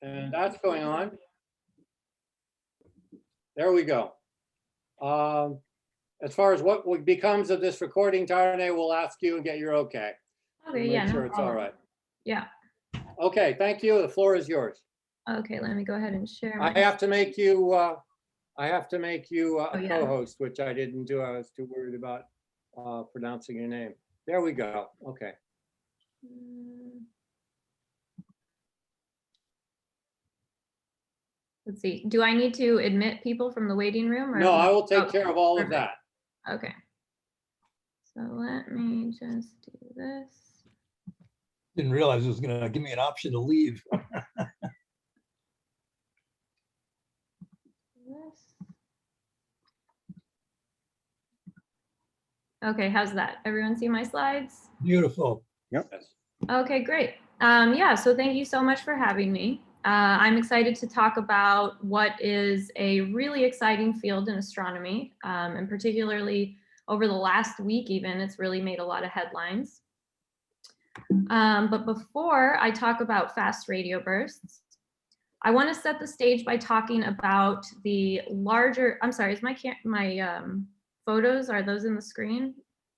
And that's going on. There we go. As far as what becomes of this recording, Tarraneh will ask you and get your okay. Okay, We'll yeah, make no sure it's all problem. right. Yeah. Okay, thank you. The floor is yours. Okay, let me go ahead and share. I have to make you a Oh, yeah. co-host, which I didn't do. I was too worried about pronouncing your name. There we go. Okay. Let's see. Do I need to admit people from the waiting room? Or No, I will take okay, care of all of perfect. that. Okay. So let me just do this. Didn't realize it was going to give me an option to leave. Okay, how's that? Everyone see my slides? Beautiful. Yep. Okay, great. Yeah, so thank you so much for having me. I'm excited to talk about what is a really exciting field in astronomy, and particularly over the last week even, it's really made a lot of headlines. But before I talk about fast radio bursts, I want to set the stage by talking about the larger, I'm sorry, is my photos, are those in the screen?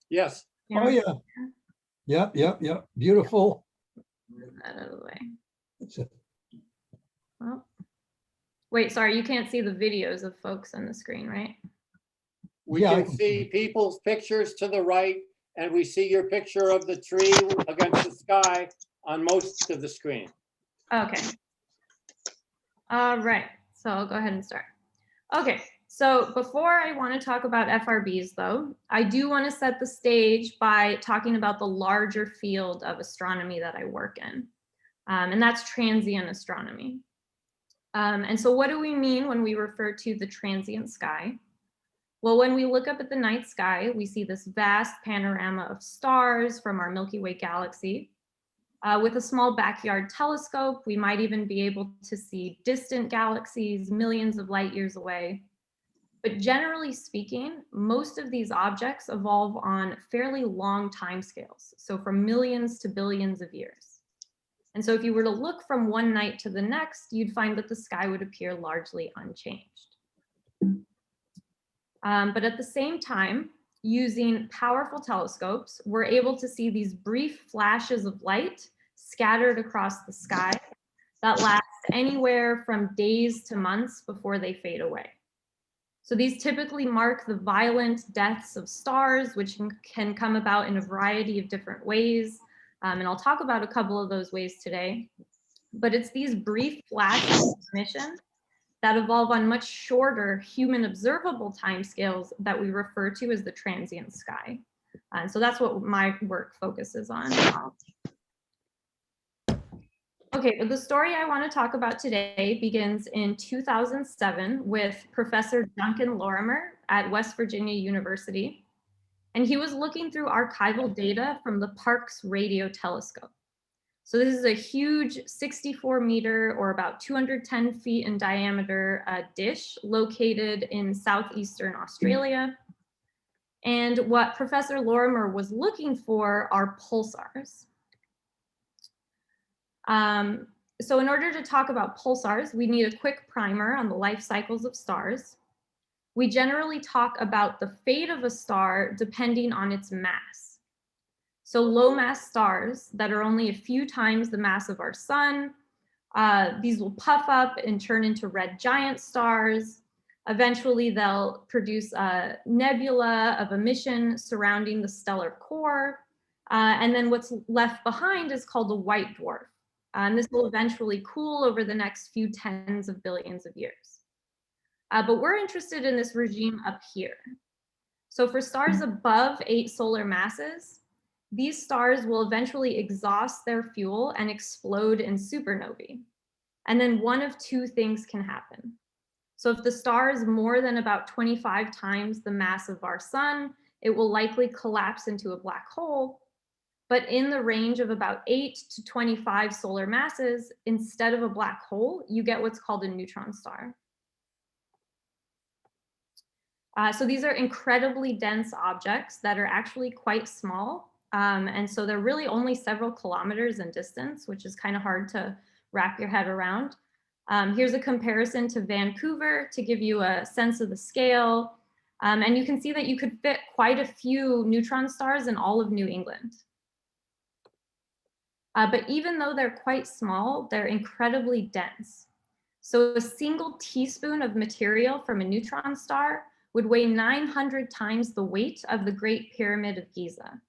Yes. Oh, yeah. Yep. Beautiful. Move that out of the way. That's it. Well, wait, sorry, you can't see the videos of folks on the screen, right? We can see people's pictures to the right, and we see your picture of the tree against the sky on most of the screen. Okay. All right, so I'll go ahead and start. Okay, so before I want to talk about FRBs though, I do want to set the stage by talking about the larger field of astronomy that I work in, and that's transient astronomy. And so what do we mean when we refer to the transient sky? Well, when we look up at the night sky, we see this vast panorama of stars from our Milky Way galaxy. With a small backyard telescope, we might even be able to see distant galaxies millions of light years away. But generally speaking, most of these objects evolve on fairly long timescales, so from millions to billions of years. And so if you were to look from one night to the next, you'd find that the sky would appear largely unchanged. But at the same time, using powerful telescopes, we're able to see these brief flashes of light scattered across the sky that last anywhere from days to months before they fade away. So these typically mark the violent deaths of stars, which can come about in a variety of different ways. And I'll talk about a couple of those ways today. But it's these brief flashes of emission that evolve on much shorter human observable timescales that we refer to as the transient sky. And so that's what my work focuses on. Okay, but the story I want to talk about today begins in 2007 with Professor Duncan Lorimer at West Virginia University. And he was looking through archival data from the Parkes Radio Telescope. So this is a huge 64-meter or about 210 feet in diameter dish located in southeastern Australia. And what Professor Lorimer was looking for are pulsars. So in order to talk about pulsars, we need a quick primer on the life cycles of stars. We generally talk about the fate of a star depending on its mass. So low mass stars that are only a few times the mass of our sun, these will puff up and turn into red giant stars. Eventually they'll produce a nebula of emission surrounding the stellar core. And then what's left behind is called a white dwarf. And this will eventually cool over the next few tens of billions of years. But we're interested in this regime up here. So for stars above 8 solar masses, these stars will eventually exhaust their fuel and explode in supernovae. And then one of two things can happen. So if the star is more than about 25 times the mass of our sun, it will likely collapse into a black hole. But in the range of about 8 to 25 solar masses, instead of a black hole, you get what's called a neutron star. So these are incredibly dense objects that are actually quite small. And so they're really only several kilometers in distance, which is kind of hard to wrap your head around. Here's a comparison to Vancouver to give you a sense of the scale. And you can see that you could fit quite a few neutron stars in all of New England. But even though they're quite small, they're incredibly dense. So a single teaspoon of material from a neutron star would weigh 900 times the weight of the Great Pyramid of Giza.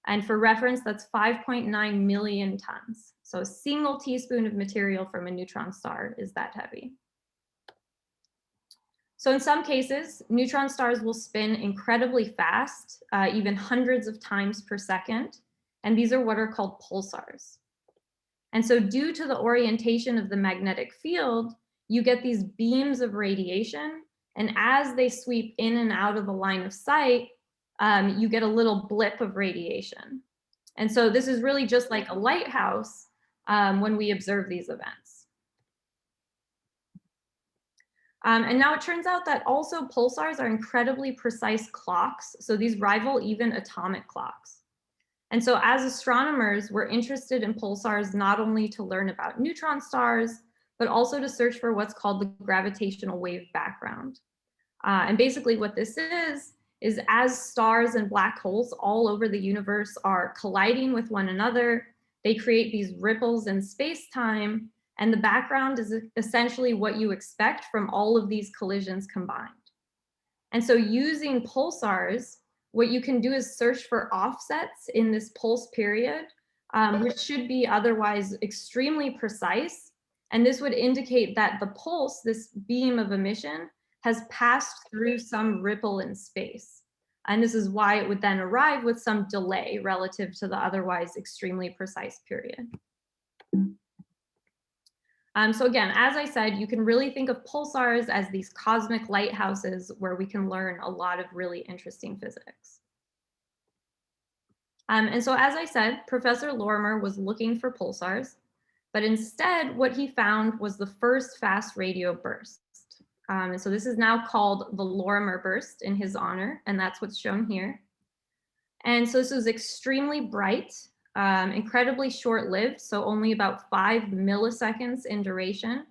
And for reference, that's 5.9 million tons. So a single teaspoon of material from a neutron star is that heavy. So in some cases, neutron stars will spin incredibly fast, even hundreds of times per second. And these are what are called pulsars. And so due to the orientation of the magnetic field, you get these beams of radiation. And as they sweep in and out of the line of sight, you get a little blip of radiation. And so this is really just like a lighthouse when we observe these events. And now it turns out that also pulsars are incredibly precise clocks. So these rival even atomic clocks. And so as astronomers, we're interested in pulsars not only to learn about neutron stars, but also to search for what's called the gravitational wave background. And basically what this is as stars and black holes all over the universe are colliding with one another, they create these ripples in space-time, and the background is essentially what you expect from all of these collisions combined. And so using pulsars, what you can do is search for offsets in this pulse period, which should be otherwise extremely precise. And this would indicate that the pulse, this beam of emission, has passed through some ripple in space. And this is why it would then arrive with some delay relative to the otherwise extremely precise period. So again, as I said, you can really think of pulsars as these cosmic lighthouses where we can learn a lot of really interesting physics. And so as I said, Professor Lorimer was looking for pulsars, but instead what he found was the first fast radio burst. And so this is now called the Lorimer burst in his honor, and that's what's shown here. And so this was extremely bright, incredibly short-lived, so only about 5 milliseconds in duration.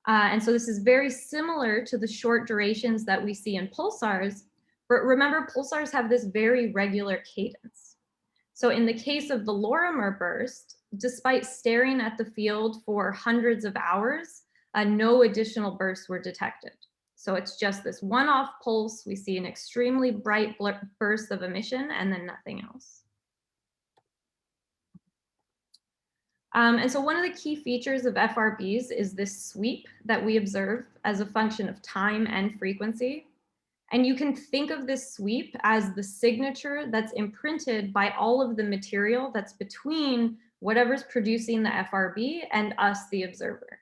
And so this is very similar to the short durations that we see in pulsars, but remember, pulsars have this very regular cadence. So in the case of the Lorimer burst, despite staring at the field for hundreds of hours, no additional bursts were detected. So it's just this one-off pulse. We see an extremely bright burst of emission and then nothing else. And so one of the key features of FRBs is this sweep that we observe as a function of time and frequency. And you can think of this sweep as the signature that's imprinted by all of the material that's between whatever's producing the FRB and us, the observer.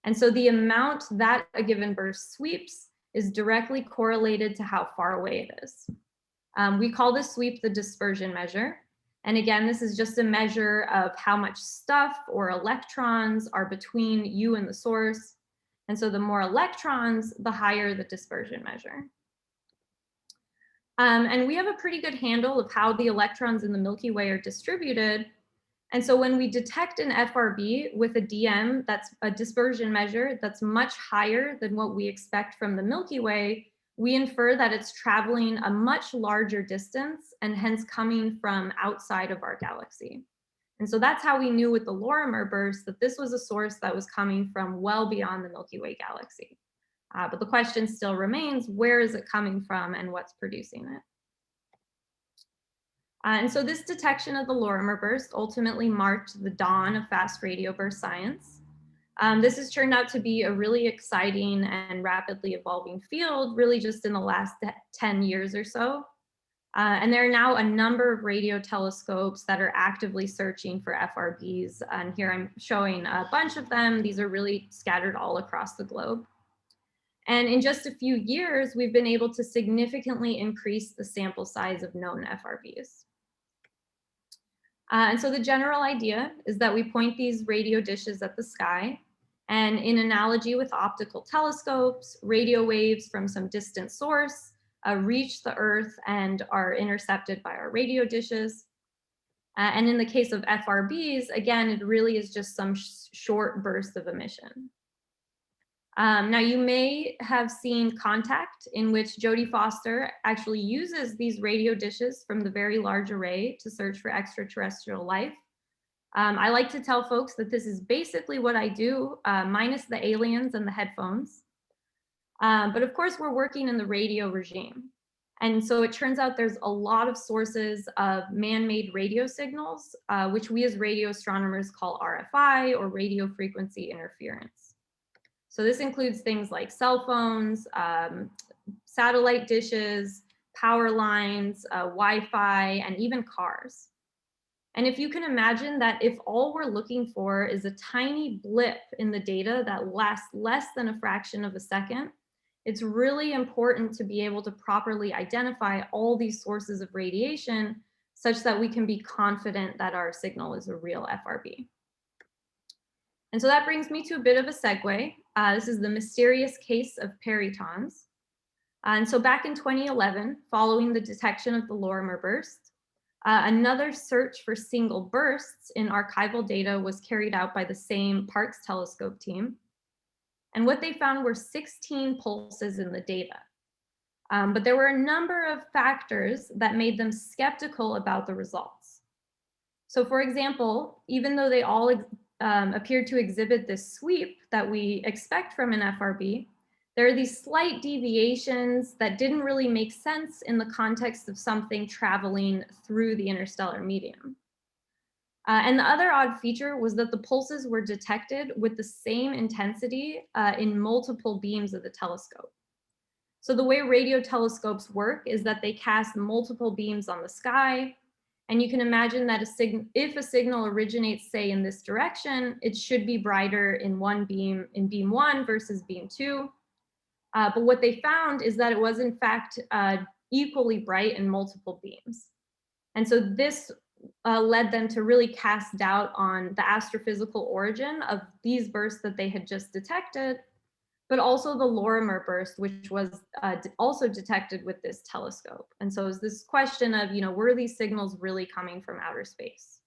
And so the amount that a given burst sweeps is directly correlated to how far away it is. We call this sweep the dispersion measure. And again, this is just a measure of how much stuff or electrons are between you and the source. And so the more electrons, the higher the dispersion measure. And we have a pretty good handle of how the electrons in the Milky Way are distributed. And so when we detect an FRB with a DM, that's a dispersion measure that's much higher than what we expect from the Milky Way, we infer that it's traveling a much larger distance and hence coming from outside of our galaxy. And so that's how we knew with the Lorimer burst that this was a source that was coming from well beyond the Milky Way galaxy. But the question still remains, where is it coming from and what's producing it? And so this detection of the Lorimer burst ultimately marked the dawn of fast radio burst science. This has turned out to be a really exciting and rapidly evolving field, really just in the last 10 years or so. And there are now a number of radio telescopes that are actively searching for FRBs. And here I'm showing a bunch of them. These are really scattered all across the globe. And in just a few years, we've been able to significantly increase the sample size of known FRBs. And so the general idea is that we point these radio dishes at the sky, and in analogy with optical telescopes, radio waves from some distant source reach the Earth and are intercepted by our radio dishes. And in the case of FRBs, again, it really is just some short burst of emission. Now, you may have seen Contact, in which Jodie Foster actually uses these radio dishes from the Very Large Array to search for extraterrestrial life. I like to tell folks that this is basically what I do, minus the aliens and the headphones. But of course, we're working in the radio regime. And so it turns out there's a lot of sources of man-made radio signals, which we as radio astronomers call RFI, or radio frequency interference. So this includes things like cell phones, satellite dishes, power lines, Wi-Fi, and even cars. And if you can imagine that if all we're looking for is a tiny blip in the data that lasts less than a fraction of a second, it's really important to be able to properly identify all these sources of radiation such that we can be confident that our signal is a real FRB. And so that brings me to a bit of a segue. This is the mysterious case of peritons. And so back in 2011, following the detection of the Lorimer burst, another search for single bursts in archival data was carried out by the same Parkes telescope team. And what they found were 16 pulses in the data. But there were a number of factors that made them skeptical about the results. So for example, even though they all appeared to exhibit this sweep that we expect from an FRB, there are these slight deviations that didn't really make sense in the context of something traveling through the interstellar medium. And the other odd feature was that the pulses were detected with the same intensity in multiple beams of the telescope. So the way radio telescopes work is that they cast multiple beams on the sky. And you can imagine that if a signal originates, say, in this direction, it should be brighter in one beam, in beam 1 versus beam 2. But what they found is that it was, in fact, equally bright in multiple beams. And so this led them to really cast doubt on the astrophysical origin of these bursts that they had just detected, but also the Lorimer burst, which was also detected with this telescope. And so it's this question of, were these signals really coming from outer space?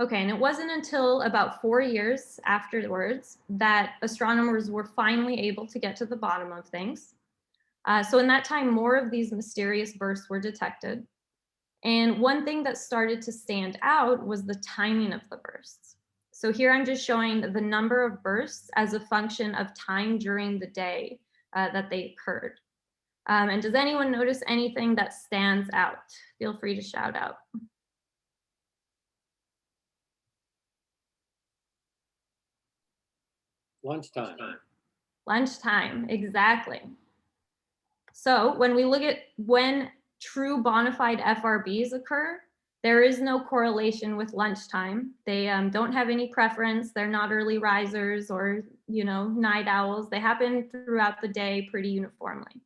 Okay, and it wasn't until about 4 years afterwards that astronomers were finally able to get to the bottom of things. So in that time, more of these mysterious bursts were detected. And one thing that started to stand out was the timing of the bursts. So here I'm just showing the number of bursts as a function of time during the day that they occurred. And does anyone notice anything that stands out? Feel free to shout out. Lunchtime. Lunchtime, exactly. So when we look at when true bona fide FRBs occur, there is no correlation with lunchtime. They don't have any preference. They're not early risers or, night owls. They happen throughout the day pretty uniformly.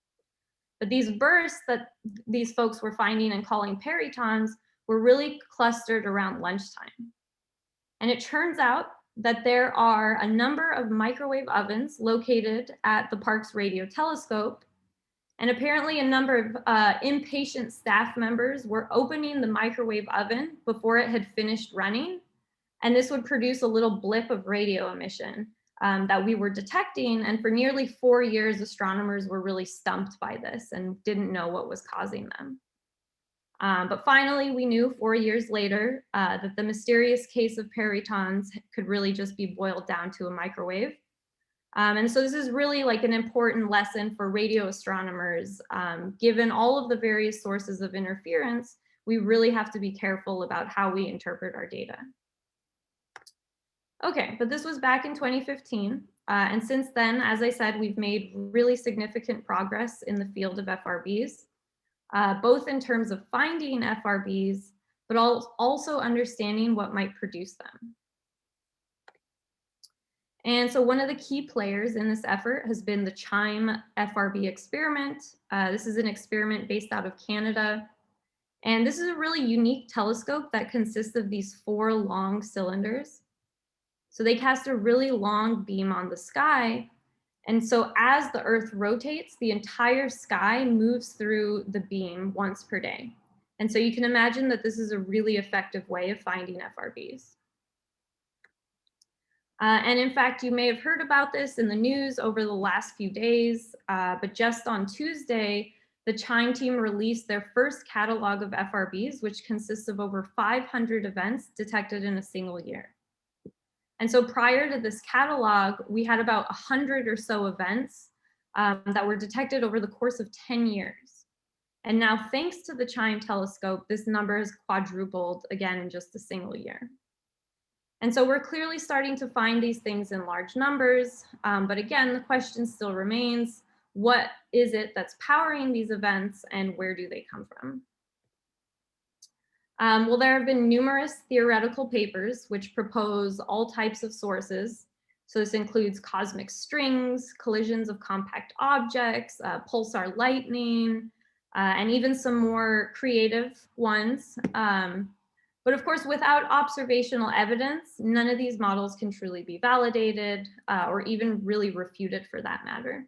But these bursts that these folks were finding and calling peritons were really clustered around lunchtime. And it turns out that there are a number of microwave ovens located at the Parkes Radio Telescope. And apparently a number of impatient staff members were opening the microwave oven before it had finished running. And this would produce a little blip of radio emission that we were detecting. And for nearly 4 years, astronomers were really stumped by this and didn't know what was causing them. But finally, we knew 4 years later that the mysterious case of peritons could really just be boiled down to a microwave. And so this is really like an important lesson for radio astronomers. Given all of the various sources of interference, we really have to be careful about how we interpret our data. Okay, but this was back in 2015. And since then, as I said, we've made really significant progress in the field of FRBs, both in terms of finding FRBs, but also understanding what might produce them. And so one of the key players in this effort has been the CHIME FRB experiment. This is an experiment based out of Canada. And this is a really unique telescope that consists of these 4 long cylinders. So they cast a really long beam on the sky. And so as the Earth rotates, the entire sky moves through the beam once per day. And so you can imagine that this is a really effective way of finding FRBs. And in fact, you may have heard about this in the news over the last few days, but just on Tuesday, the Chime team released their first catalog of FRBs, which consists of over 500 events detected in a single year. And so prior to this catalog, we had about 100 or so events that were detected over the course of 10 years. And now, thanks to the Chime telescope, this number has quadrupled again in just a single year. And so we're clearly starting to find these things in large numbers. But again, the question still remains, what is it that's powering these events and where do they come from? Well, there have been numerous theoretical papers which propose all types of sources. So this includes cosmic strings, collisions of compact objects, pulsar lightning, and even some more creative ones. But of course, without observational evidence, none of these models can truly be validated or even really refuted for that matter.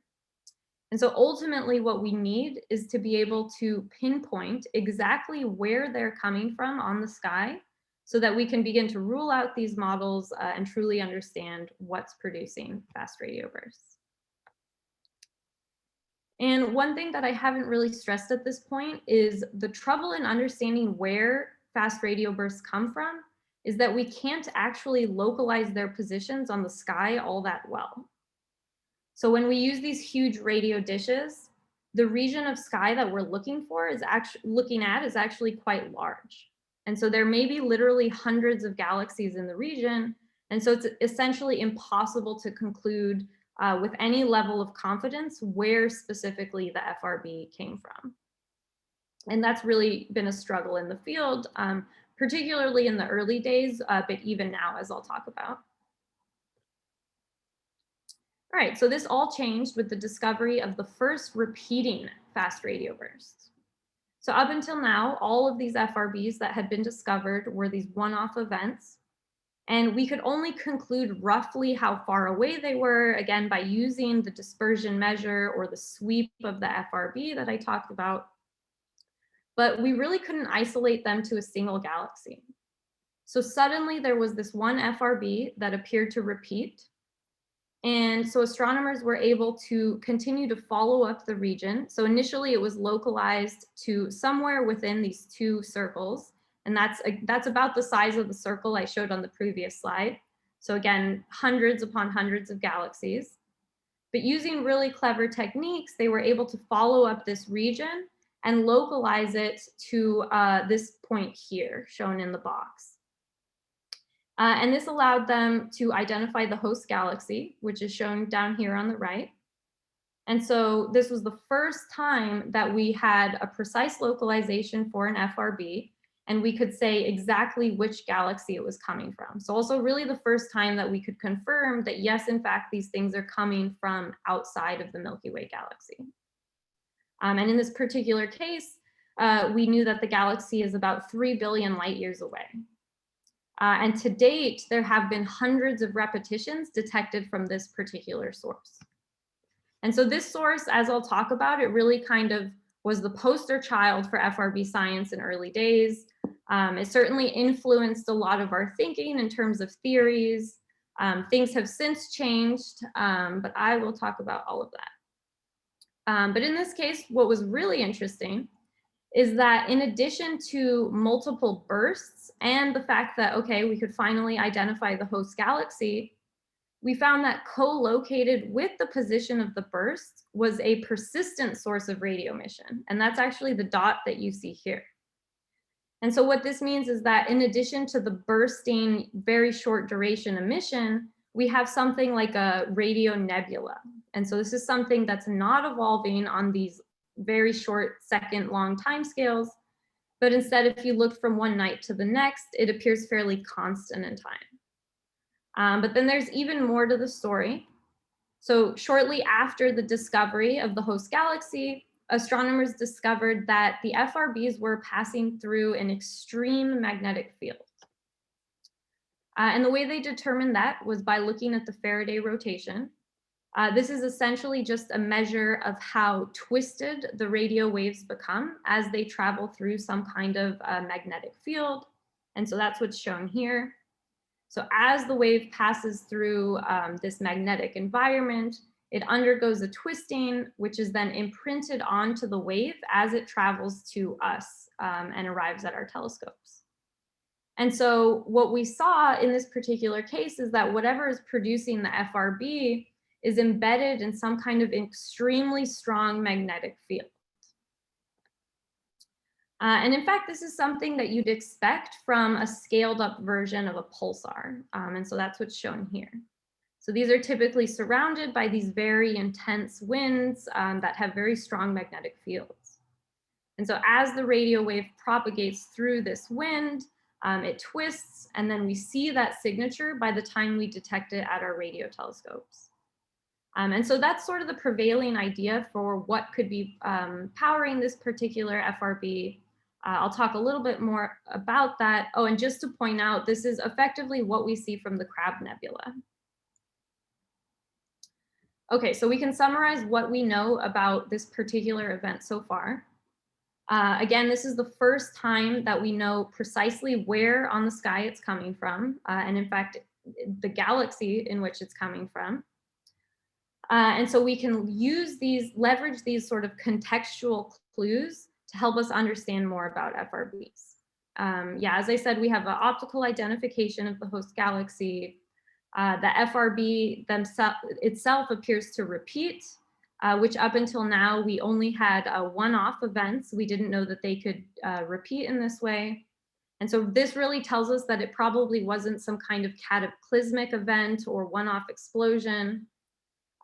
And so ultimately what we need is to be able to pinpoint exactly where they're coming from on the sky so that we can begin to rule out these models and truly understand what's producing fast radio bursts. And one thing that I haven't really stressed at this point is the trouble in understanding where fast radio bursts come from is that we can't actually localize their positions on the sky all that well. So when we use these huge radio dishes, the region of sky that we're looking at is actually quite large. And so there may be literally hundreds of galaxies in the region. And so it's essentially impossible to conclude with any level of confidence where specifically the FRB came from. And that's really been a struggle in the field, particularly in the early days, but even now, as I'll talk about. All right, so this all changed with the discovery of the first repeating fast radio bursts. So up until now, all of these FRBs that had been discovered were these one-off events, and we could only conclude roughly how far away they were, again, by using the dispersion measure or the sweep of the FRB that I talked about. But we really couldn't isolate them to a single galaxy. So suddenly there was this one FRB that appeared to repeat. And so astronomers were able to continue to follow up the region. So initially it was localized to somewhere within these two circles. And that's about the size of the circle I showed on the previous slide. So again, hundreds upon hundreds of galaxies. But using really clever techniques, they were able to follow up this region and localize it to this point here, shown in the box. And this allowed them to identify the host galaxy, which is shown down here on the right. And so this was the first time that we had a precise localization for an FRB, and we could say exactly which galaxy it was coming from. So also really the first time that we could confirm that, yes, in fact, these things are coming from outside of the Milky Way galaxy. And in this particular case, we knew that the galaxy is about 3 billion light years away. And to date, there have been hundreds of repetitions detected from this particular source. And so this source, as I'll talk about, it really kind of was the poster child for FRB science in early days. It certainly influenced a lot of our thinking in terms of theories. Things have since changed, but I will talk about all of that. But in this case, what was really interesting is that in addition to multiple bursts and the fact that, okay, we could finally identify the host galaxy, we found that co-located with the position of the burst was a persistent source of radio emission. And that's actually the dot that you see here. And so what this means is that in addition to the bursting, very short duration emission, we have something like a radio nebula. And so this is something that's not evolving on these very short second-long timescales, but instead, if you look from one night to the next, it appears fairly constant in time. But then there's even more to the story. So shortly after the discovery of the host galaxy, astronomers discovered that the FRBs were passing through an extreme magnetic field. And the way they determined that was by looking at the Faraday rotation. This is essentially just a measure of how twisted the radio waves become as they travel through some kind of magnetic field. And so that's what's shown here. So as the wave passes through this magnetic environment, it undergoes a twisting, which is then imprinted onto the wave as it travels to us and arrives at our telescopes. And so what we saw in this particular case is that whatever is producing the FRB is embedded in some kind of extremely strong magnetic field. And in fact, this is something that you'd expect from a scaled up version of a pulsar. And so that's what's shown here. So these are typically surrounded by these very intense winds that have very strong magnetic fields. And so as the radio wave propagates through this wind, it twists, and then we see that signature by the time we detect it at our radio telescopes. And so that's sort of the prevailing idea for what could be powering this particular FRB. I'll talk a little bit more about that. Oh, and just to point out, this is effectively what we see from the Crab Nebula. Okay, so we can summarize what we know about this particular event so far. Again, this is the first time that we know precisely where on the sky it's coming from, and in fact, the galaxy in which it's coming from. And so we can leverage these sort of contextual clues to help us understand more about FRBs. Yeah, as I said, we have an optical identification of the host galaxy. The FRB itself appears to repeat, which up until now, we only had one-off events. We didn't know that they could repeat in this way. And so this really tells us that it probably wasn't some kind of cataclysmic event or one-off explosion.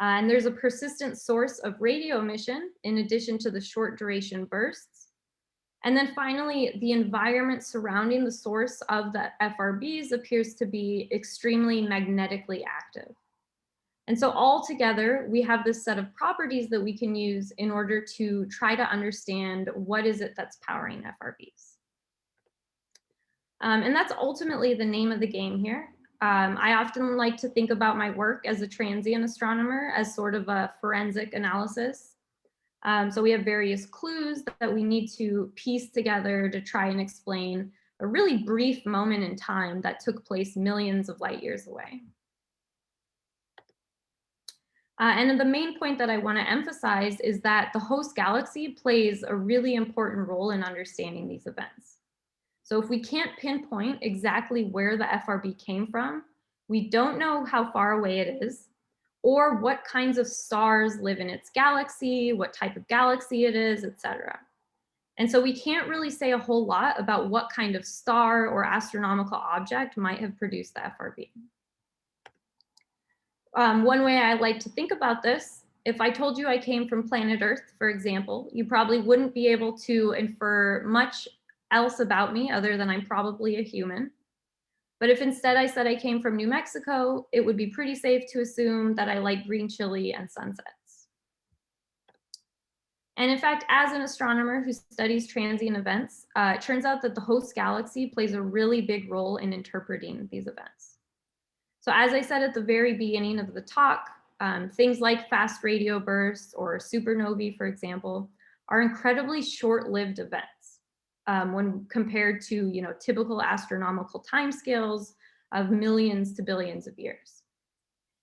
And there's a persistent source of radio emission in addition to the short duration bursts. And then finally, the environment surrounding the source of the FRBs appears to be extremely magnetically active. And so all together, we have this set of properties that we can use in order to try to understand what is it that's powering FRBs. And that's ultimately the name of the game here. I often like to think about my work as a transient astronomer as sort of a forensic analysis. So we have various clues that we need to piece together to try and explain a really brief moment in time that took place millions of light years away. And the main point that I want to emphasize is that the host galaxy plays a really important role in understanding these events. So if we can't pinpoint exactly where the FRB came from, we don't know how far away it is, or what kinds of stars live in its galaxy, what type of galaxy it is, etc. And so we can't really say a whole lot about what kind of star or astronomical object might have produced the FRB. One way I like to think about this, if I told you I came from planet Earth, for example, you probably wouldn't be able to infer much else about me other than I'm probably a human. But if instead I said I came from New Mexico, it would be pretty safe to assume that I like green chili and sunsets. And in fact, as an astronomer who studies transient events, it turns out that the host galaxy plays a really big role in interpreting these events. So as I said at the very beginning of the talk, things like fast radio bursts or supernovae, for example, are incredibly short-lived events. When compared to typical astronomical timescales of millions to billions of years.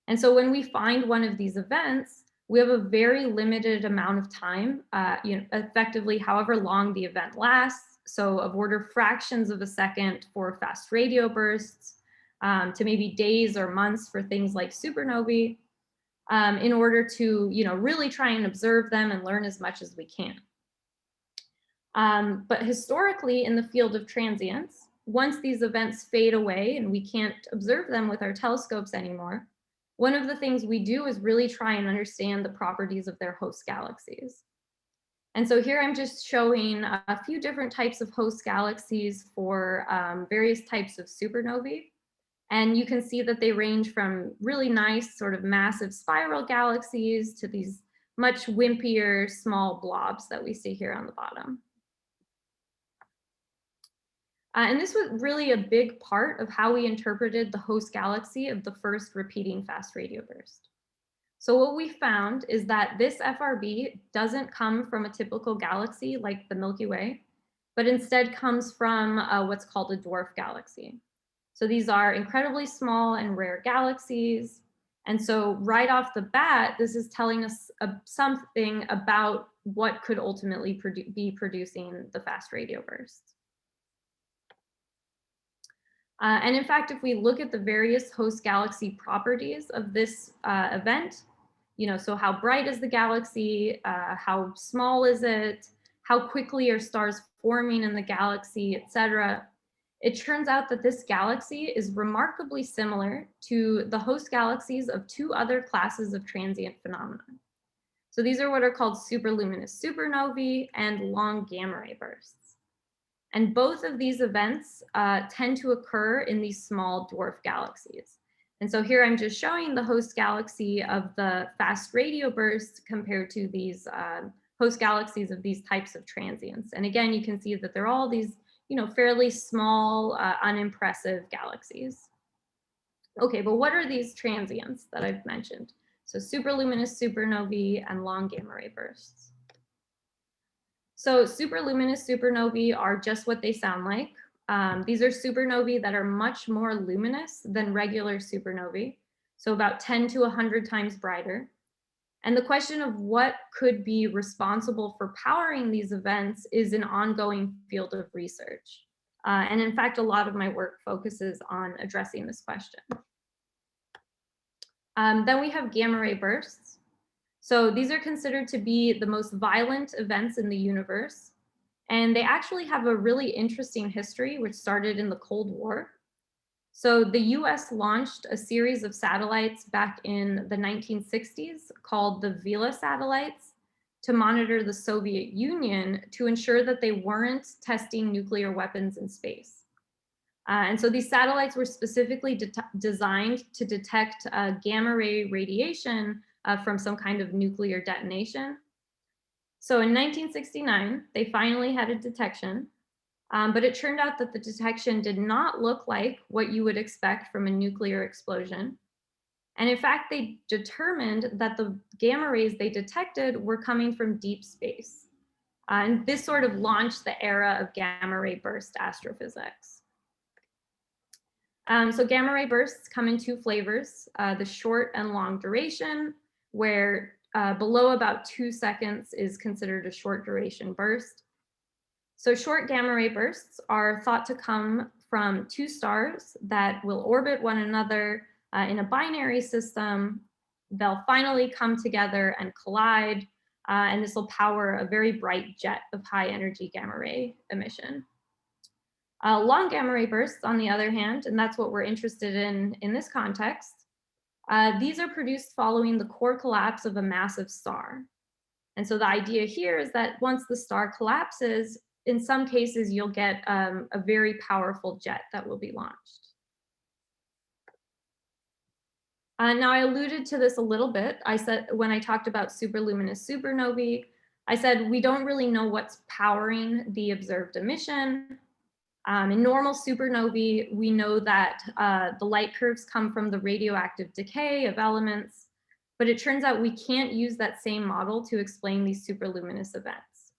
And so when we find one of these events, we have a very limited amount of time, effectively however long the event lasts, so of order fractions of a second for fast radio bursts, to maybe days or months for things like supernovae, in order to really try and observe them and learn as much as we can. But historically, in the field of transients, once these events fade away and we can't observe them with our telescopes anymore, one of the things we do is really try and understand the properties of their host galaxies. And so here I'm just showing a few different types of host galaxies for various types of supernovae. And you can see that they range from really nice sort of massive spiral galaxies to these much wimpier small blobs that we see here on the bottom. And this was really a big part of how we interpreted the host galaxy of the first repeating fast radio burst. So what we found is that this FRB doesn't come from a typical galaxy like the Milky Way, but instead comes from what's called a dwarf galaxy. So these are incredibly small and rare galaxies. And so right off the bat, this is telling us something about what could ultimately be producing the fast radio bursts. And in fact, if we look at the various host galaxy properties of this event, so how bright is the galaxy, how small is it, how quickly are stars forming in the galaxy, etc. It turns out that this galaxy is remarkably similar to the host galaxies of two other classes of transient phenomena. So these are what are called superluminous supernovae and long gamma ray bursts. And both of these events tend to occur in these small dwarf galaxies. And so here I'm just showing the host galaxy of the fast radio bursts compared to these host galaxies of these types of transients. And again, you can see that they're all these, fairly small, unimpressive galaxies. Okay, but what are these transients that I've mentioned? So superluminous supernovae and long gamma ray bursts. So superluminous supernovae are just what they sound like. These are supernovae that are much more luminous than regular supernovae, so about 10 to 100 times brighter. And the question of what could be responsible for powering these events is an ongoing field of research. And in fact, a lot of my work focuses on addressing this question. Then we have gamma ray bursts. So these are considered to be the most violent events in the universe. And they actually have a really interesting history, which started in the Cold War. So the US launched a series of satellites back in the 1960s called the Vela satellites to monitor the Soviet Union to ensure that they weren't testing nuclear weapons in space. And so these satellites were specifically designed to detect gamma ray radiation from some kind of nuclear detonation. So in 1969, they finally had a detection, but it turned out that the detection did not look like what you would expect from a nuclear explosion. And in fact, they determined that the gamma rays they detected were coming from deep space. And this sort of launched the era of gamma ray burst astrophysics. So gamma ray bursts come in two flavors, the short and long duration, where below about 2 seconds is considered a short duration burst. So short gamma ray bursts are thought to come from two stars that will orbit one another in a binary system. They'll finally come together and collide, and this will power a very bright jet of high energy gamma ray emission. Long gamma ray bursts, on the other hand, and that's what we're interested in this context, these are produced following the core collapse of a massive star. And so the idea here is that once the star collapses, in some cases, you'll get a very powerful jet that will be launched. Now, I alluded to this a little bit. I said, when I talked about superluminous supernovae, I said we don't really know what's powering the observed emission. In normal supernovae, we know that the light curves come from the radioactive decay of elements, but it turns out we can't use that same model to explain these superluminous events.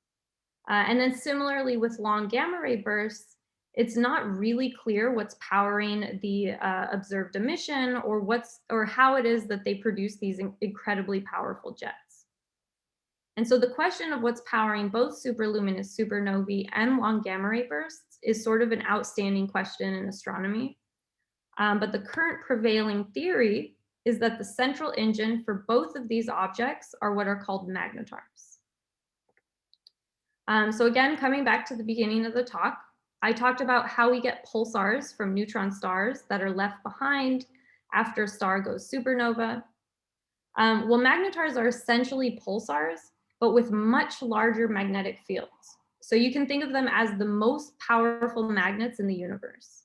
And then similarly with long gamma ray bursts, it's not really clear what's powering the observed emission or how it is that they produce these incredibly powerful jets. And so the question of what's powering both superluminous supernovae and long gamma ray bursts is sort of an outstanding question in astronomy. But the current prevailing theory is that the central engine for both of these objects are what are called magnetars. So again, coming back to the beginning of the talk, I talked about how we get pulsars from neutron stars that are left behind after a star goes supernova. Well, magnetars are essentially pulsars, but with much larger magnetic fields. So you can think of them as the most powerful magnets in the universe.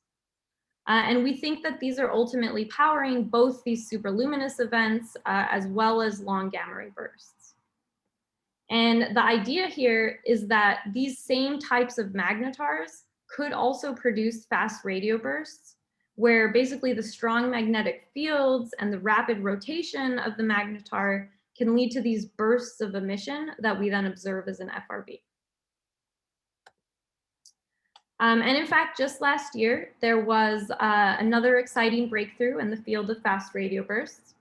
And we think that these are ultimately powering both these superluminous events as well as long gamma ray bursts. And the idea here is that these same types of magnetars could also produce fast radio bursts, where basically the strong magnetic fields and the rapid rotation of the magnetar can lead to these bursts of emission that we then observe as an FRB. And in fact, just last year, there was another exciting breakthrough in the field of fast radio bursts.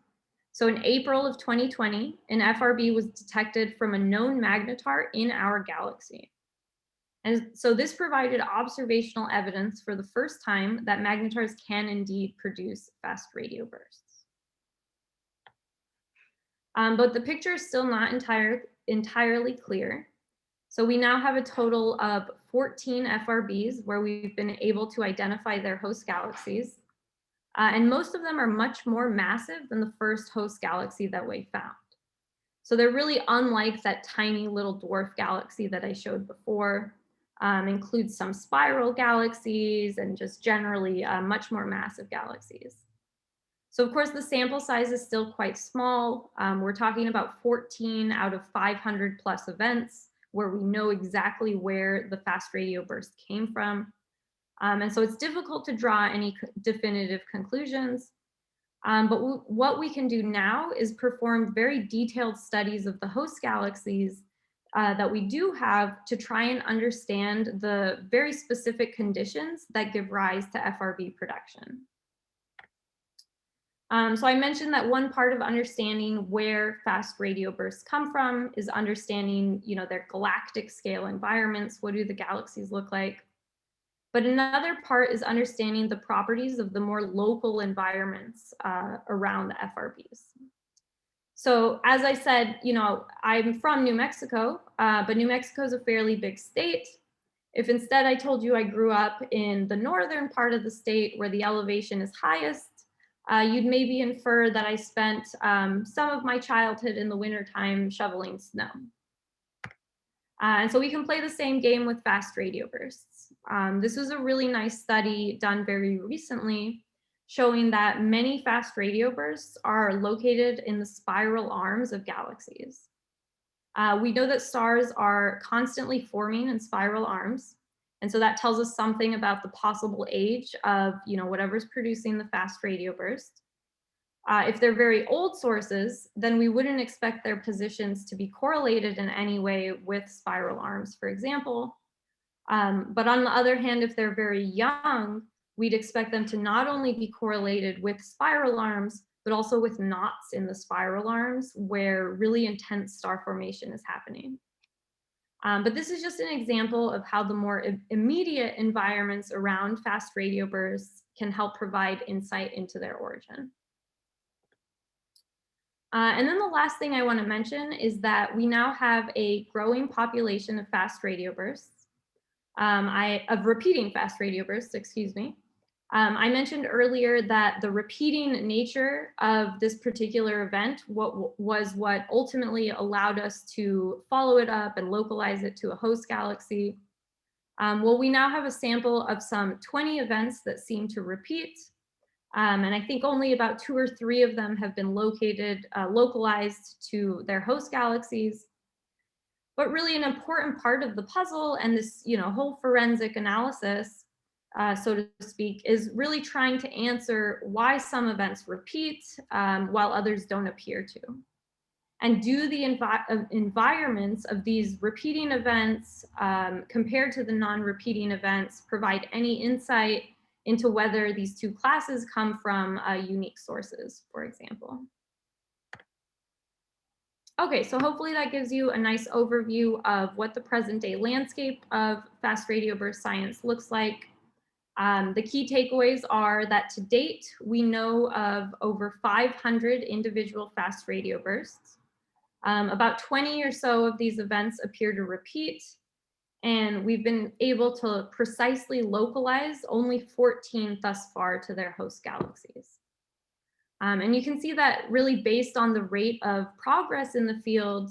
So in April of 2020, an FRB was detected from a known magnetar in our galaxy. And so this provided observational evidence for the first time that magnetars can indeed produce fast radio bursts. But the picture is still not entirely clear. So we now have a total of 14 FRBs where we've been able to identify their host galaxies. And most of them are much more massive than the first host galaxy that we found. So they're really unlike that tiny little dwarf galaxy that I showed before. Includes some spiral galaxies and just generally much more massive galaxies. So of course the sample size is still quite small. We're talking about 14 out of 500 plus events where we know exactly where the fast radio burst came from. And so it's difficult to draw any definitive conclusions. But what we can do now is perform very detailed studies of the host galaxies that we do have to try and understand the very specific conditions that give rise to FRB production. So I mentioned that one part of understanding where fast radio bursts come from is understanding, their galactic scale environments. What do the galaxies look like? But another part is understanding the properties of the more local environments around the FRBs. So as I said, I'm from New Mexico, but New Mexico is a fairly big state. If instead I told you I grew up in the northern part of the state where the elevation is highest, you'd maybe infer that I spent some of my childhood in the wintertime shoveling snow. And so we can play the same game with fast radio bursts. This was a really nice study done very recently showing that many fast radio bursts are located in the spiral arms of galaxies. We know that stars are constantly forming in spiral arms. And so that tells us something about the possible age of whatever's producing the fast radio burst. If they're very old sources, then we wouldn't expect their positions to be correlated in any way with spiral arms, for example. But on the other hand, if they're very young, we'd expect them to not only be correlated with spiral arms, but also with knots in the spiral arms where really intense star formation is happening. But this is just an example of how the more immediate environments around fast radio bursts can help provide insight into their origin. And then the last thing I want to mention is that we now have a growing population of fast radio bursts, of repeating fast radio bursts, excuse me. I mentioned earlier that the repeating nature of this particular event was what ultimately allowed us to follow it up and localize it to a host galaxy. Well, we now have a sample of some 20 events that seem to repeat. And I think only about 2 or 3 of them have been localized to their host galaxies. But really an important part of the puzzle and this whole forensic analysis, so to speak, is really trying to answer why some events repeat while others don't appear to. And do the environments of these repeating events compared to the non-repeating events provide any insight into whether these two classes come from unique sources, for example. Okay, so hopefully that gives you a nice overview of what the present day landscape of fast radio burst science looks like. The key takeaways are that to date, we know of over 500 individual fast radio bursts. About 20 or so of these events appear to repeat, and we've been able to precisely localize only 14 thus far to their host galaxies. And you can see that really based on the rate of progress in the field,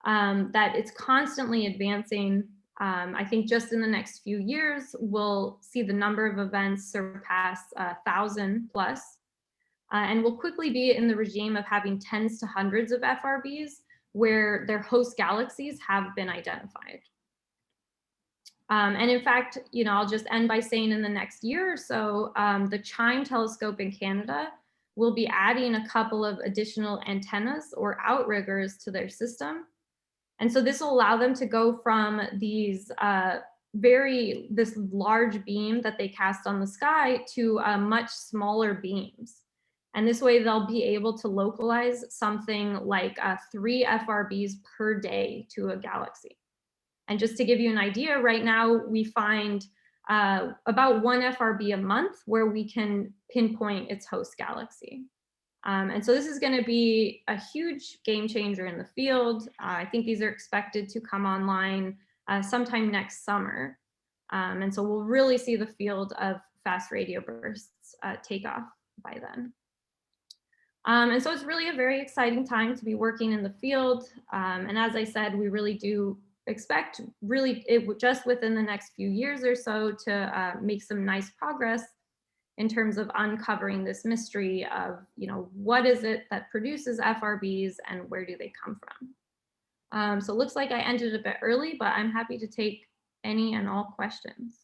that it's constantly advancing. I think just in the next few years, we'll see the number of events surpass 1,000 plus, and we'll quickly be in the regime of having tens to hundreds of FRBs where their host galaxies have been identified. And in fact, I'll just end by saying in the next year or so, the CHIME telescope in Canada will be adding a couple of additional antennas or outriggers to their system. And so this will allow them to go from these this large beam that they cast on the sky to much smaller beams. And this way they'll be able to localize something like 3 FRBs per day to a galaxy. And just to give you an idea, right now we find about 1 FRB a month where we can pinpoint its host galaxy. And so this is going to be a huge game changer in the field. I think these are expected to come online sometime next summer. And so we'll really see the field of fast radio bursts take off by then. And so it's really a very exciting time to be working in the field. And as I said, we really do expect just within the next few years or so to make some nice progress in terms of uncovering this mystery of, what is it that produces FRBs and where do they come from? So it looks like I ended a bit early, but I'm happy to take any and all questions.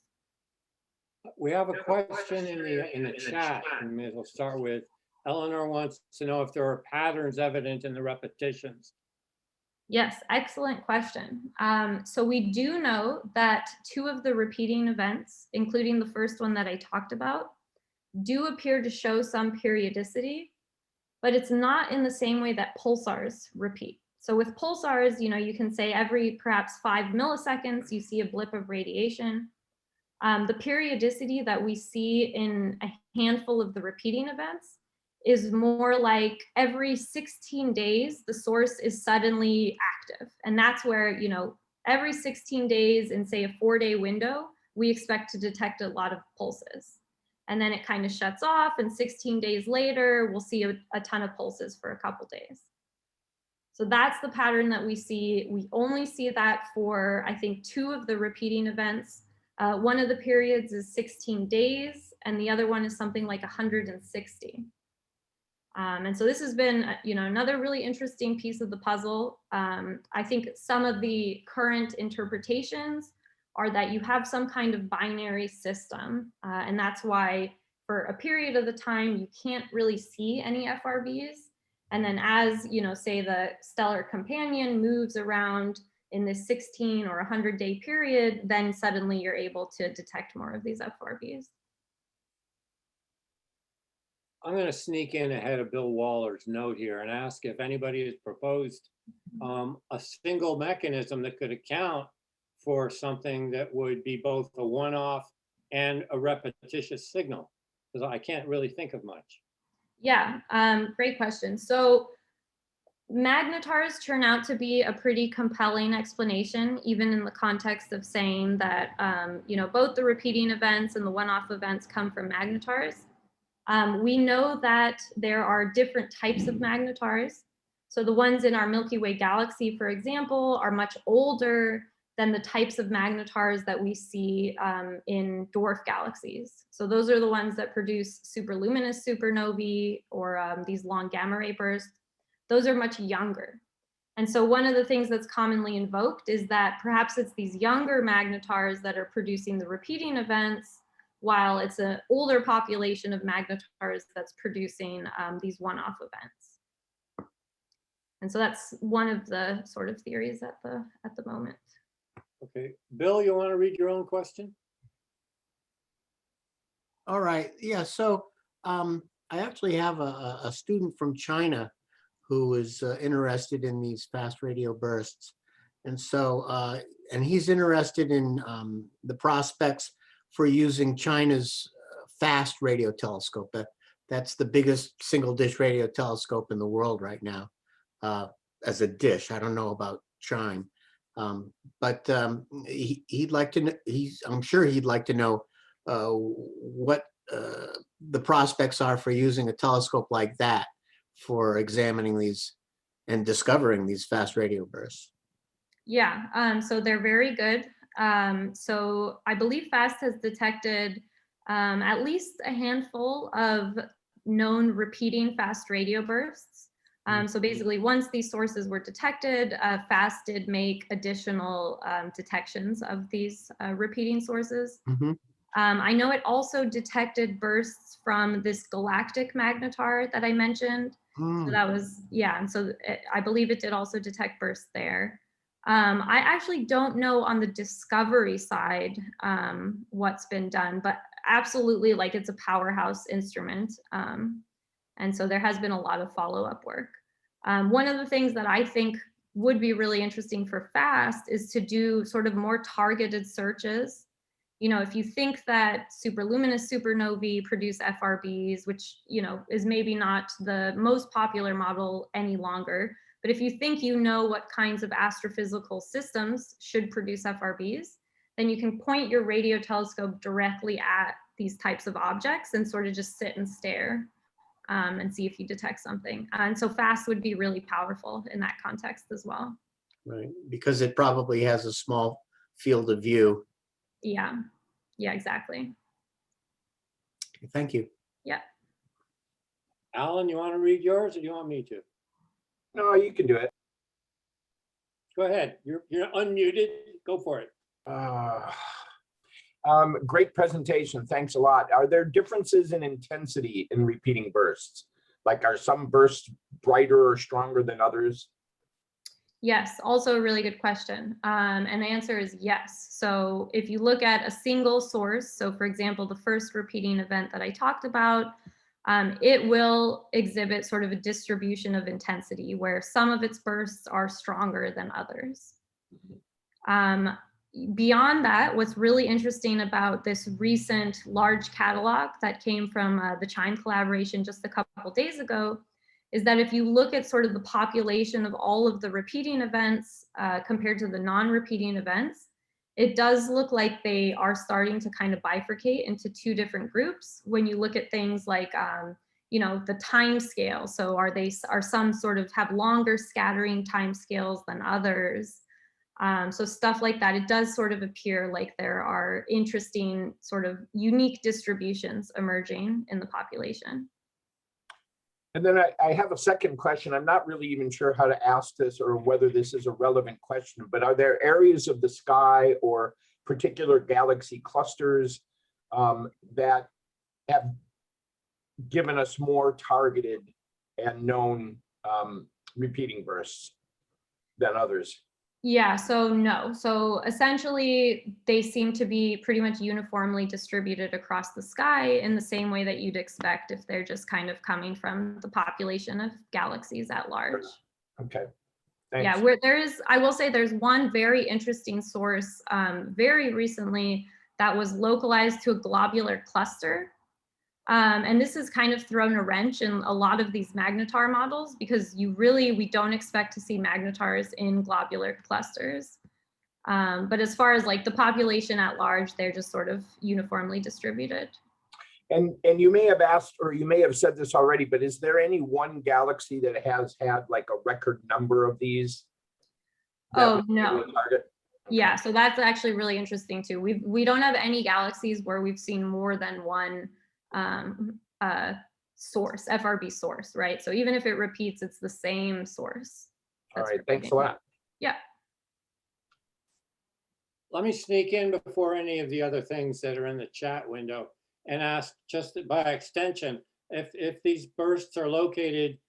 We have a question in the chat, and maybe we'll start with Eleanor. Wants to know if there are patterns evident in the repetitions. Yes, excellent question. So we do know that 2 of the repeating events, including the first one that I talked about, do appear to show some periodicity, but it's not in the same way that pulsars repeat. So with pulsars, you can say every perhaps 5 milliseconds, you see a blip of radiation. The periodicity that we see in a handful of the repeating events is more like every 16 days, the source is suddenly active. And that's where, every 16 days in say a 4-day window, we expect to detect a lot of pulses. And then it kind of shuts off, and 16 days later, we'll see a ton of pulses for a couple days. So that's the pattern that we see. We only see that for, I think, 2 of the repeating events. One of the periods is 16 days, and the other one is something like 160. And so this has been, another really interesting piece of the puzzle. I think some of the current interpretations are that you have some kind of binary system. And that's why for a period of the time, you can't really see any FRBs. And then as, say the stellar companion moves around in this 16 or 100-day period, then suddenly you're able to detect more of these FRBs. I'm going to sneak in ahead of Bill Waller's note here and ask if anybody has proposed a single mechanism that could account for something that would be both a one-off and a repetitious signal, because I can't really think of much. Yeah, great question. So magnetars turn out to be a pretty compelling explanation, even in the context of saying that, both the repeating events and the one-off events come from magnetars. We know that there are different types of magnetars. So the ones in our Milky Way galaxy, for example, are much older than the types of magnetars that we see in dwarf galaxies. So those are the ones that produce superluminous supernovae or these long gamma ray bursts. Those are much younger. And so one of the things that's commonly invoked is that perhaps it's these younger magnetars that are producing the repeating events, while it's an older population of magnetars that's producing these one-off events. And so that's one of the sort of theories at the moment. Okay, Bill, you want to read your own question? All right, yeah, so I actually have a student from China who is interested in these fast radio bursts. And so, and he's interested in the prospects for using China's fast radio telescope. That's the biggest single dish radio telescope in the world right now as a dish. I don't know about CHIME, but he'd like to know, I'm sure he'd like to know what the prospects are for using a telescope like that for examining these and discovering these fast radio bursts. Yeah, so they're very good. So I believe FAST has detected at least a handful of known repeating fast radio bursts. So basically, once these sources were detected, FAST did make additional detections of these repeating sources. Mhm. I know it also detected bursts from this galactic magnetar that I mentioned. So that was, yeah, and so I believe it did also detect bursts there. I actually don't know on the discovery side what's been done, but absolutely, like, it's a powerhouse instrument. And so there has been a lot of follow-up work. One of the things that I think would be really interesting for FAST is to do sort of more targeted searches. You know, if you think that superluminous supernovae produce FRBs, which, you know, is maybe not the most popular model any longer, but if you think you know what kinds of astrophysical systems should produce FRBs, then you can point your radio telescope directly at these types of objects and sort of just sit and stare and see if you detect something. And so FAST would be really powerful in that context as well. Right, because it probably has a small field of view. Yeah, yeah, exactly. Thank you. Yeah. Alan, you want to read yours or do you want me to? No, you can do it. Go ahead. You're unmuted. Go for it. Great presentation. Thanks a lot. Are there differences in intensity in repeating bursts? Like, are some bursts brighter or stronger than others? Yes, also a really good question. And the answer is yes. So if you look at a single source, so for example, the first repeating event that I talked about, it will exhibit sort of a distribution of intensity where some of its bursts are stronger than others. Beyond that, what's really interesting about this recent large catalog that came from the CHIME collaboration just a couple days ago is that if you look at sort of the population of all of the repeating events compared to the non-repeating events, it does look like they are starting to kind of bifurcate into two different groups when you look at things like you know, the time scale. So are some sort of have longer scattering time scales than others? So stuff like that, it does sort of appear like there are interesting sort of unique distributions emerging in the population. And then I have a second question. I'm not really even sure how to ask this or whether this is a relevant question, but are there areas of the sky or particular galaxy clusters that have given us more targeted and known repeating bursts than others? Yeah, so no. So essentially, they seem to be pretty much uniformly distributed across the sky in the same way that you'd expect if they're just kind of coming from the population of galaxies at large. Okay, thanks. Yeah, where there is, I will say there's one very interesting source very recently that was localized to a globular cluster. And this has kind of thrown a wrench in a lot of these magnetar models because we don't expect to see magnetars in globular clusters. But as far as like the population at large, they're just sort of uniformly distributed. And you may have asked, or you may have said this already, but is there any one galaxy that has had like a record number of these? Oh, no. Yeah, so that's actually really interesting too. We don't have any galaxies where we've seen more than one source, FRB source, right? So even if it repeats, it's the same source. All right, thanks a lot. Yeah. Let me sneak in before any of the other things that are in the chat window and ask, just by extension, if these bursts are located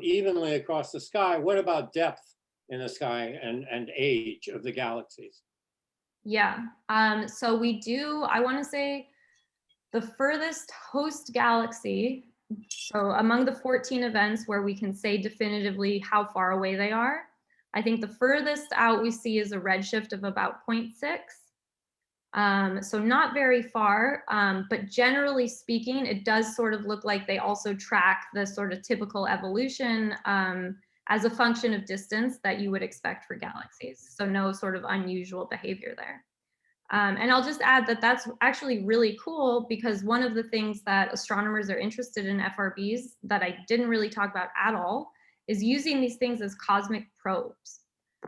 evenly across the sky, what about depth in the sky and age of the galaxies? Yeah, so we do, I want to say the furthest host galaxy, so among the 14 events where we can say definitively how far away they are, I think the furthest out we see is a redshift of about 0.6. So not very far, but generally speaking, it does sort of look like they also track the sort of typical evolution as a function of distance that you would expect for galaxies. So no sort of unusual behavior there. And I'll just add that that's actually really cool because one of the things that astronomers are interested in FRBs that I didn't really talk about at all is using these things as cosmic probes,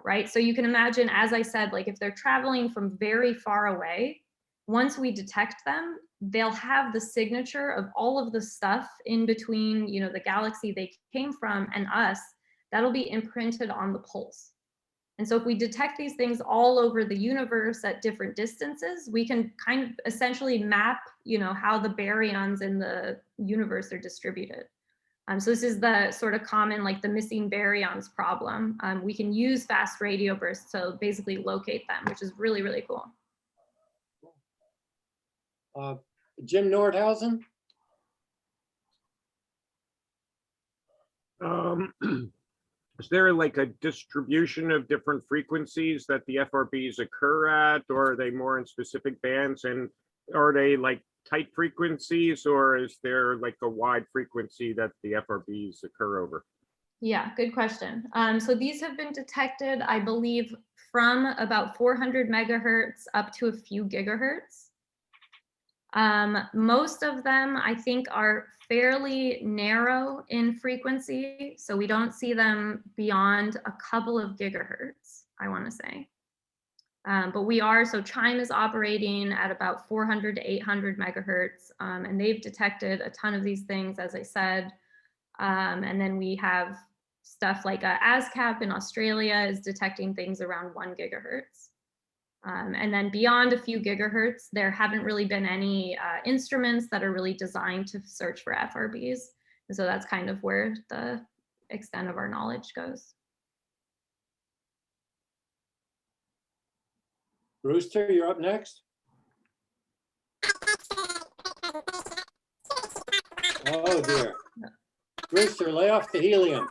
right? So you can imagine, as I said, like if they're traveling from very far away, once we detect them, they'll have the signature of all of the stuff in between, you know, the galaxy they came from and us, that'll be imprinted on the pulse. And so if we detect these things all over the universe at different distances, we can kind of essentially map, you know, how the baryons in the universe are distributed. So this is the sort of common, like the missing baryons problem. We can use fast radio bursts to basically locate them, which is really, really cool. Jim Nordhausen? Is there like a distribution of different frequencies that the FRBs occur at, or are they more in specific bands? And are they like tight frequencies, or is there like a wide frequency that the FRBs occur over? Yeah, good question. So these have been detected, I believe, from about 400 megahertz up to a few gigahertz. Most of them, I think, are fairly narrow in frequency, so we don't see them beyond a couple of gigahertz, I want to say. But we are, so Chime is operating at about 400 to 800 megahertz, and they've detected a ton of these things, as I said. And then we have stuff like ASCAP in Australia is detecting things around 1 gigahertz. And then beyond a few gigahertz, there haven't really been any instruments that are really designed to search for FRBs. And so that's kind of where the extent of our knowledge goes. Brewster, you're up next. Oh dear. Brewster, lay off the helium.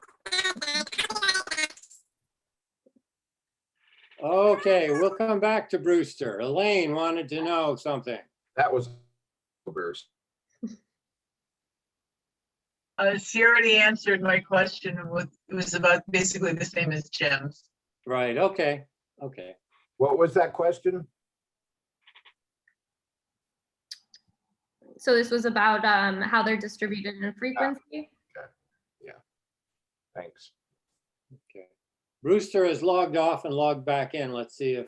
Okay, we'll come back to Brewster. Elaine wanted to know something. That was burst. She already answered my question. It was about basically the same as Jim's. Right, okay, okay. What was that question? So this was about how they're distributed in frequency. Thanks. Okay. Brewster has logged off and logged back in. Let's see if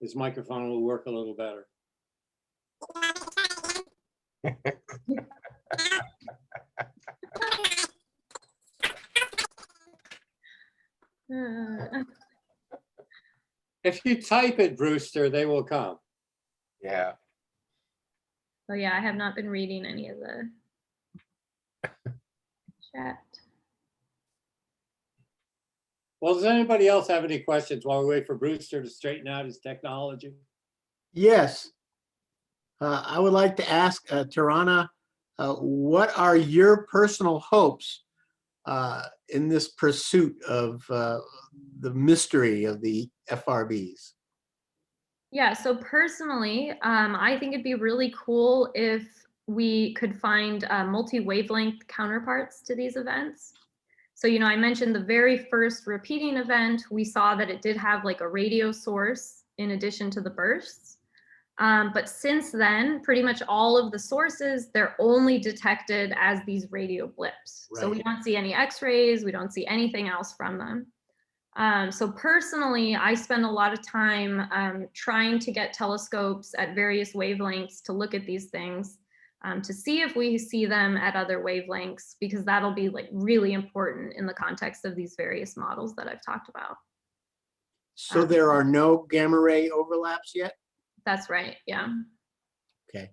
his microphone will work a little better. If you type it, Brewster, they will come. Yeah. So yeah, I have not been reading any of the chat. Well, does anybody else have any questions while we wait for Brewster to straighten out his technology? Yes. I would like to ask Tarraneh, what are your personal hopes in this pursuit of the mystery of the FRBs? Yeah, so personally, I think it'd be really cool if we could find multi-wavelength counterparts to these events. So, you know, I mentioned the very first repeating event, we saw that it did have like a radio source in addition to the bursts. But since then, pretty much all of the sources, they're only detected as these radio blips. Right. So we don't see any X-rays, we don't see anything else from them. So personally, I spend a lot of time trying to get telescopes at various wavelengths to look at these things, to see if we see them at other wavelengths, because that'll be like really important in the context of these various models that I've talked about. So there are no gamma ray overlaps yet? That's right, yeah. Okay.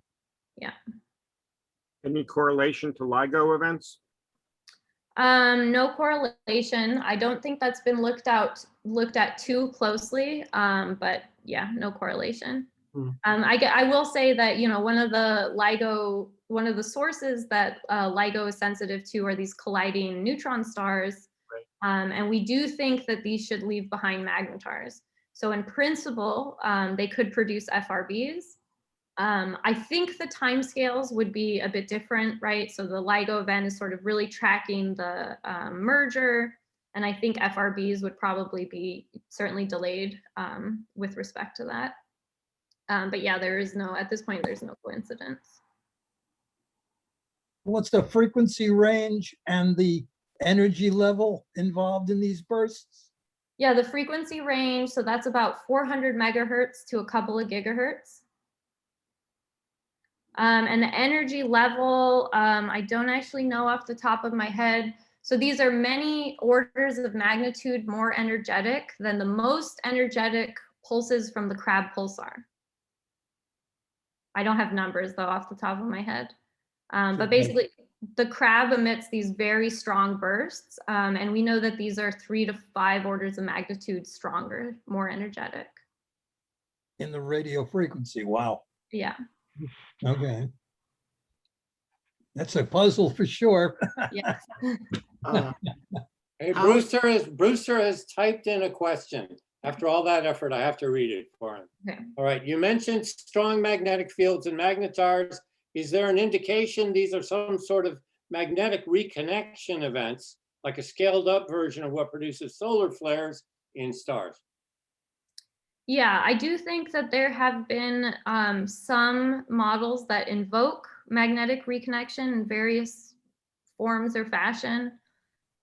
Yeah. Any correlation to LIGO events? No correlation. I don't think that's been looked at too closely, but yeah, no correlation. I will say that, you know, one of the sources that LIGO is sensitive to are these colliding neutron stars. Right. And we do think that these should leave behind magnetars. So in principle, they could produce FRBs. I think the timescales would be a bit different, right? So the LIGO event is sort of really tracking the merger, and I think FRBs would probably be certainly delayed with respect to that. But yeah, at this point, there's no coincidence. What's the frequency range and the energy level involved in these bursts? Yeah, the frequency range, so that's about 400 megahertz to a couple of gigahertz. And the energy level, I don't actually know off the top of my head. So these are many orders of magnitude more energetic than the most energetic pulses from the crab pulsar. I don't have numbers though off the top of my head. But basically the crab emits these very strong bursts. And we know that these are 3 to 5 orders of magnitude stronger, more energetic. In the radio frequency. Wow. Yeah. Okay. That's a puzzle for sure. Yes. Hey, How- Brewster has typed in a question. After all that effort, I have to read it for him. Okay. All right, you mentioned strong magnetic fields and magnetars. Is there an indication these are some sort of magnetic reconnection events, like a scaled up version of what produces solar flares in stars? Yeah, I do think that there have been some models that invoke magnetic reconnection in various forms or fashion.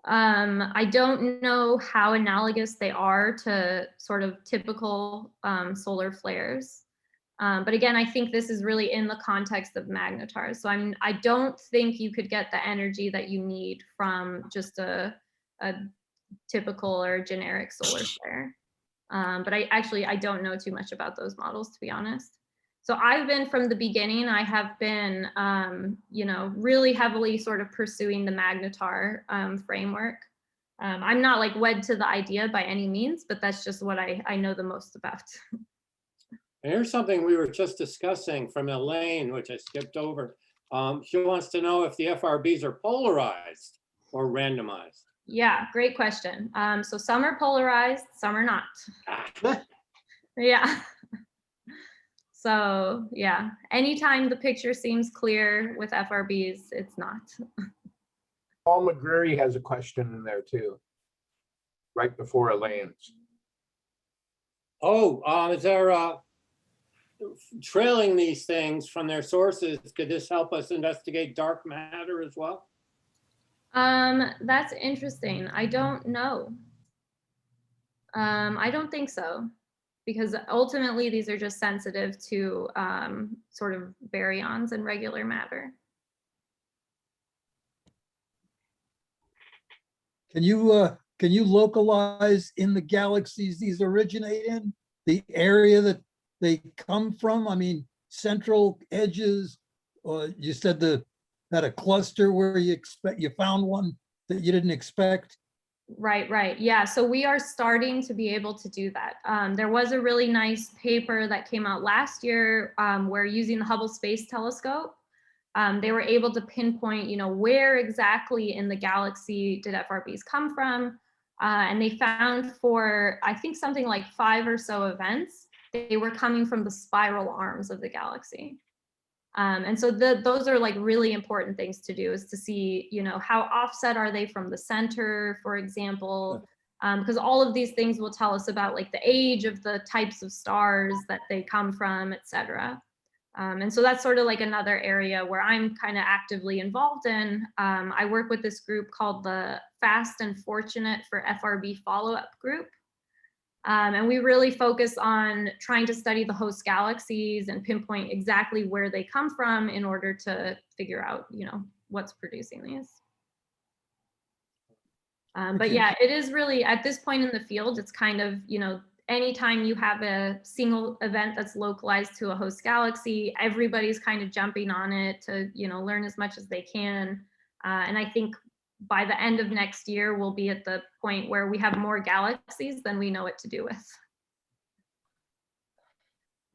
I don't know how analogous they are to sort of typical solar flares. But again, I think this is really in the context of magnetars. So I don't think you could get the energy that you need from just a typical or generic solar flare. But I don't know too much about those models, to be honest. So I've been from the beginning, I have been, really heavily sort of pursuing the magnetar framework. I'm not like wed to the idea by any means, but that's just what I know the most about. And here's something we were just discussing from Elaine, which I skipped over. She wants to know if the FRBs are polarized or randomized. Yeah, great question. So some are polarized, some are not. Ah, Yeah. So yeah, anytime the picture seems clear with FRBs, it's not. Paul McGreary has a question in there too, right before Elaine's. Oh, is there trailing these things from their sources? Could this help us investigate dark matter as well? That's interesting. I don't know. I don't think so, because ultimately these are just sensitive to sort of baryons and regular matter. Can you localize in the galaxies these originate in, the area that they come from? I mean, central edges, or you said that a cluster where you found one that you didn't expect? Right. Yeah, so we are starting to be able to do that. There was a really nice paper that came out last year where using the Hubble Space Telescope, they were able to pinpoint, where exactly in the galaxy did FRBs come from. And they found for, I think, something like 5 or so events, they were coming from the spiral arms of the galaxy. And so those are like really important things to do, is to see, how offset are they from the center, for example, because all of these things will tell us about like the age of the types of stars that they come from, et cetera. And so that's sort of like another area where I'm kind of actively involved in. I work with this group called the Fast and Fortunate for FRB Follow-Up Group. And we really focus on trying to study the host galaxies and pinpoint exactly where they come from in order to figure out, what's producing these. But yeah, it is really, at this point in the field, it's kind of, anytime you have a single event that's localized to a host galaxy, everybody's kind of jumping on it to, learn as much as they can. And I think by the end of next year, we'll be at the point where we have more galaxies than we know what to do with.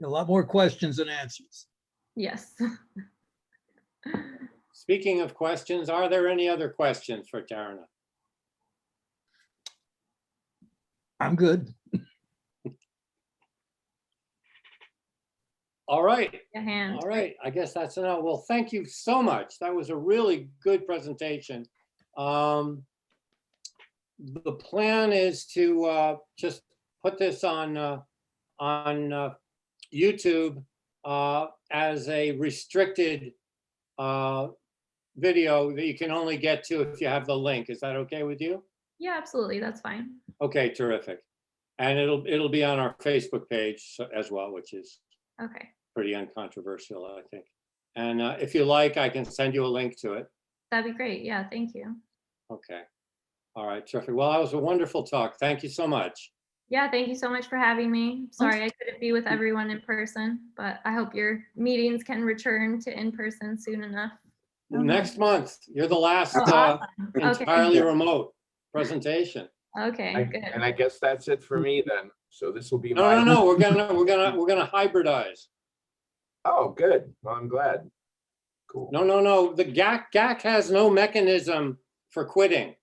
A lot more questions than answers. Yes. Speaking of questions, are there any other questions for Tarraneh? I'm good. All right. A hand. All right, I guess that's enough. Well, thank you so much. That was a really good presentation. The plan is to just put this on YouTube as a restricted video that you can only get to if you have the link. Is that okay with you? Yeah, absolutely. That's fine. Okay, terrific. And it'll be on our Facebook page as well, which is Okay. pretty uncontroversial, I think. And if you like, I can send you a link to it. That'd be great. Yeah, thank you. Okay. All right, terrific. Well, that was a wonderful talk. Thank you so much. Yeah, thank you so much for having me. Sorry I couldn't be with everyone in person, but I hope your meetings can return to in-person soon enough. Next month, you're the last Oh, awesome. Okay. entirely remote presentation. Okay, good. And I guess that's it for me then. So this will be No, my. no, no, we're gonna hybridize. Oh, good. Well, I'm glad. Cool. No, no, no, the GAAC has no mechanism for quitting.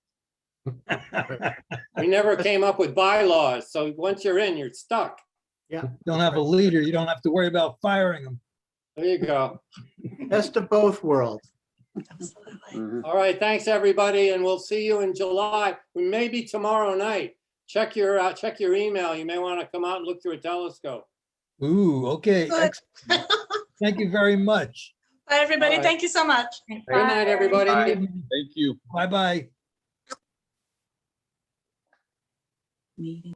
We never came up with bylaws, so once you're in, you're stuck. Don't have a leader, you don't have to worry about firing them. There you go. Best of both worlds. All right, thanks, everybody, and we'll see you in July. We may be tomorrow night. Check your email. You may want to come out and look through a telescope. Ooh, okay. Good. Excellent. Thank you very much. Bye, everybody. All right. Thank you so much. Thanks. Good night, Bye. everybody. Thank you. Bye-bye. Meeting.